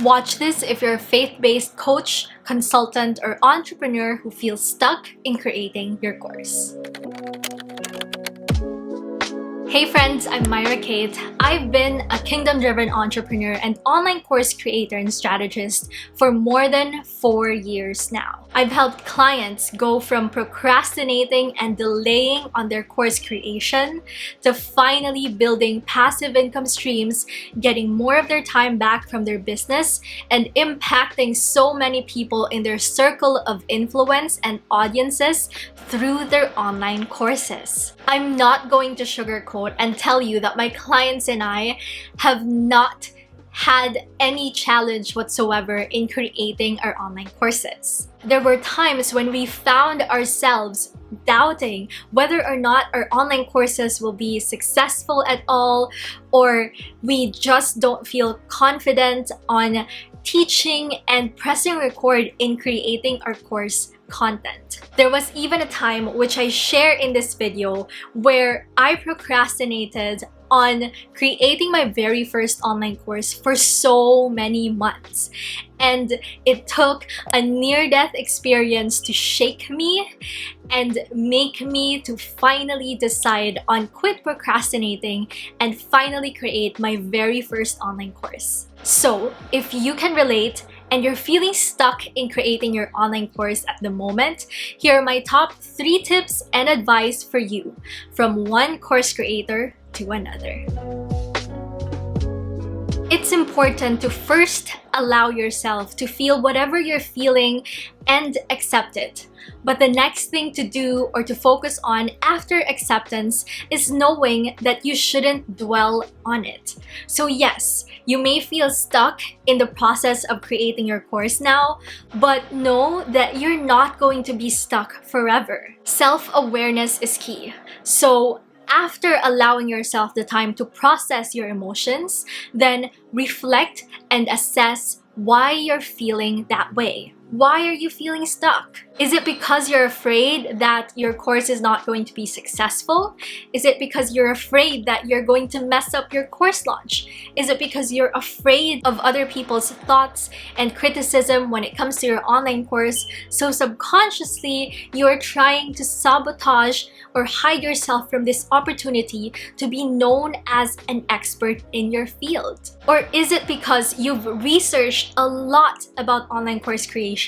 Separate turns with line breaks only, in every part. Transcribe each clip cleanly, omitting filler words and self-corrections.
Watch this if you're a faith-based coach, consultant, or entrepreneur who feels stuck in creating your course. Hey friends, I'm Myrra Kate. I've been a kingdom-driven entrepreneur and online course creator and strategist for more than 4 years now. I've helped clients go from procrastinating and delaying on their course creation to finally building passive income streams, getting more of their time back from their business, and impacting so many people in their circle of influence and audiences through their online courses. I'm not going to sugarcoat and tell you that my clients and I have not had any challenge whatsoever in creating our online courses. There were times when we found ourselves doubting whether or not our online courses will be successful at all, or we just don't feel confident on teaching and pressing record in creating our course content. There was even a time, which I share in this video, where I procrastinated on creating my very first online course for so many months. And it took a near-death experience to shake me and make me to finally decide on quit procrastinating and finally create my very first online course. So, if you can relate and you're feeling stuck in creating your online course at the moment, here are my top 3 tips and advice for you from one course creator to another. It's important to first allow yourself to feel whatever you're feeling and accept it. But the next thing to do or to focus on after acceptance is knowing that you shouldn't dwell on it. So yes, you may feel stuck in the process of creating your course now, but know that you're not going to be stuck forever. Self-awareness is key. So after allowing yourself the time to process your emotions, then reflect and assess why you're feeling that way. Why are you feeling stuck? Is it because you're afraid that your course is not going to be successful? Is it because you're afraid that you're going to mess up your course launch? Is it because you're afraid of other people's thoughts and criticism when it comes to your online course? So subconsciously, you're trying to sabotage or hide yourself from this opportunity to be known as an expert in your field? Or is it because you've researched a lot about online course creation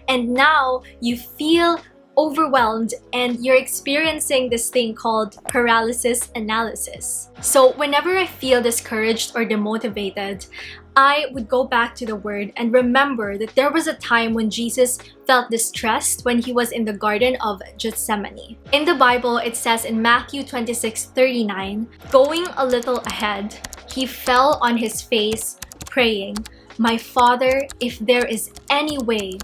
and now you feel overwhelmed and you're experiencing this thing called paralysis analysis? So whenever I feel discouraged or demotivated, I would go back to the word and remember that there was a time when Jesus felt distressed when he was in the Garden of Gethsemane. In the Bible, it says in Matthew 26:39, going a little ahead, he fell on his face praying, "My Father, if there is any way,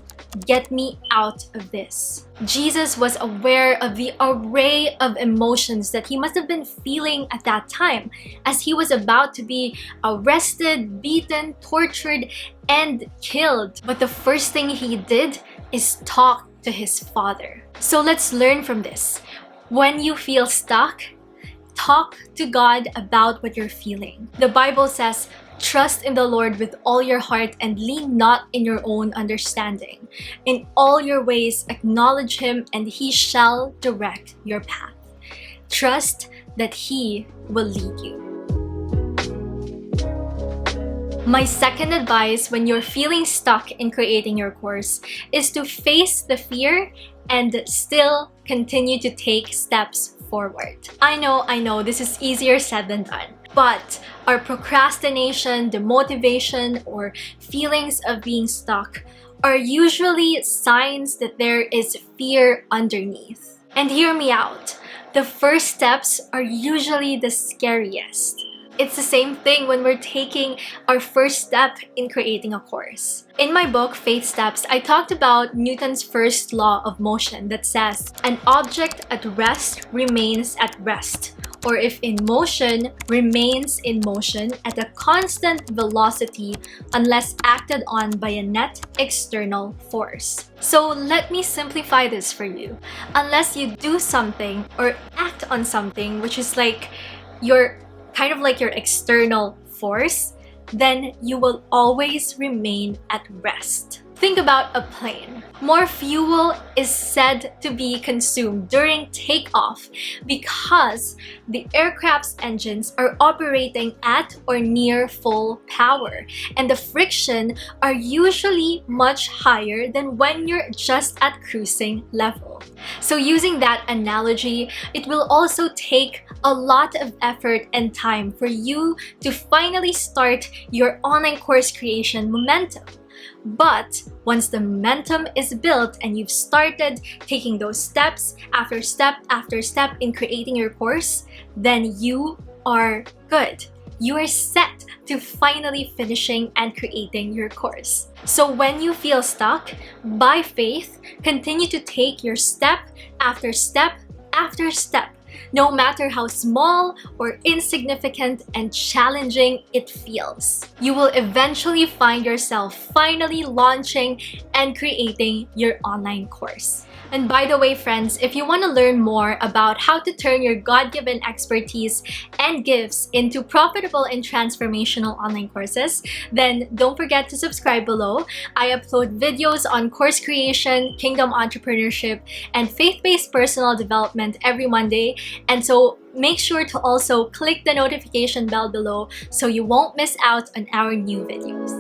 get me out of this." Jesus was aware of the array of emotions that he must have been feeling at that time as he was about to be arrested, beaten, tortured, and killed. But the first thing he did is talk to his Father. So let's learn from this. When you feel stuck, talk to God about what you're feeling. The Bible says, trust in the Lord with all your heart and lean not in your own understanding. In all your ways acknowledge him and he shall direct your path. Trust that he will lead you. My second advice when you're feeling stuck in creating your course is to face the fear and still continue to take steps forward. I know, this is easier said than done. But our procrastination, demotivation, or feelings of being stuck are usually signs that there is fear underneath. And hear me out. The first steps are usually the scariest. It's the same thing when we're taking our first step in creating a course. In my book, Faith Steps, I talked about Newton's first law of motion that says, an object at rest remains at rest, or if in motion, remains in motion at a constant velocity unless acted on by a net external force. So let me simplify this for you. Unless you do something or act on something, which is like your kind of like your external force, then you will always remain at rest. Think about a plane. More fuel is said to be consumed during takeoff because the aircraft's engines are operating at or near full power, and the friction are usually much higher than when you're just at cruising level. So using that analogy, it will also take a lot of effort and time for you to finally start your online course creation momentum. But once the momentum is built and you've started taking those steps after step after step in creating your course, then you are good. You are set to finally finishing and creating your course. So when you feel stuck, by faith, continue to take your step after step after step, no matter how small or insignificant and challenging it feels. You will eventually find yourself finally launching and creating your online course. And by the way, friends, if you want to learn more about how to turn your God-given expertise and gifts into profitable and transformational online courses, then don't forget to subscribe below. I upload videos on course creation, kingdom entrepreneurship, and faith-based personal development every Monday. And so make sure to also click the notification bell below so you won't miss out on our new videos.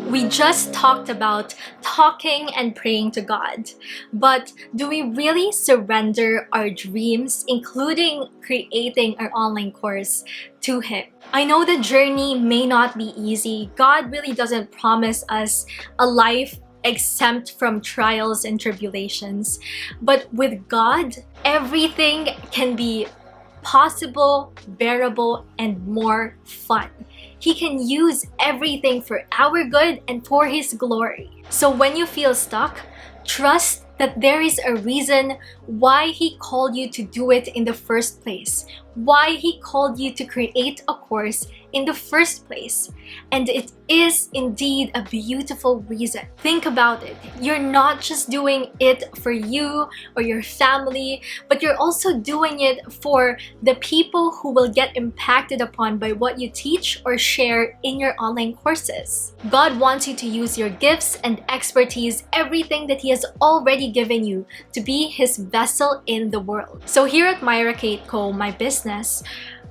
We just talked about talking and praying to God, but do we really surrender our dreams, including creating our online course, to Him? I know the journey may not be easy. God really doesn't promise us a life exempt from trials and tribulations, but with God, everything can be possible, bearable, and more fun. He can use everything for our good and for His glory. So when you feel stuck, trust that there is a reason why He called you to do it in the first place, why He called you to create a course in the first place. And it is indeed a beautiful reason. Think about it. You're not just doing it for you or your family, but you're also doing it for the people who will get impacted upon by what you teach or share in your online courses. God wants you to use your gifts and expertise, everything that He has already given you, to be His vessel in the world. So here at Myrra Co., my business,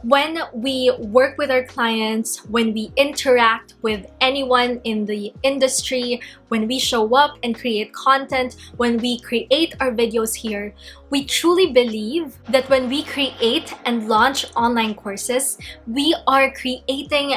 when we work with our clients, when we interact with anyone in the industry, when we show up and create content, when we create our videos here, we truly believe that when we create and launch online courses, we are creating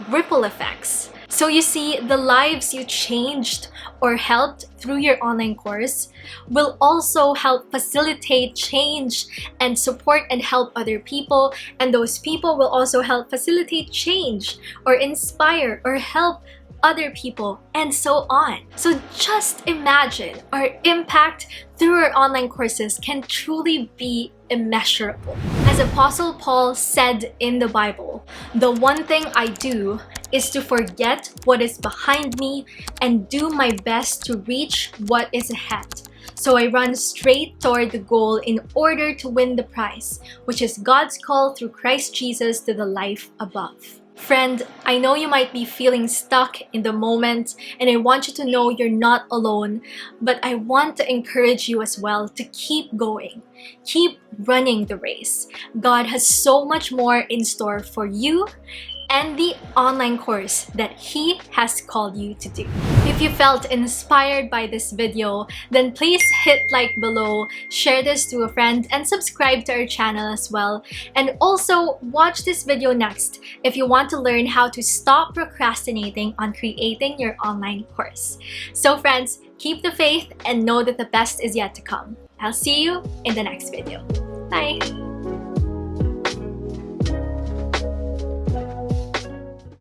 ripple effects. So you see, the lives you changed or helped through your online course will also help facilitate change and support and help other people, and those people will also help facilitate change or inspire or help other people, and so on. So just imagine, our impact through our online courses can truly be immeasurable. As Apostle Paul said in the Bible, "The one thing I do is to forget what is behind me and do my best to reach what is ahead. So I run straight toward the goal in order to win the prize, which is God's call through Christ Jesus to the life above." Friend, I know you might be feeling stuck in the moment, and I want you to know you're not alone, but I want to encourage you as well to keep going. Keep running the race. God has so much more in store for you and the online course that He has called you to do. If you felt inspired by this video, then please hit like below, share this to a friend, and subscribe to our channel as well. And also watch this video next if you want to learn how to stop procrastinating on creating your online course. So friends, keep the faith and know that the best is yet to come. I'll see you in the next video. Bye!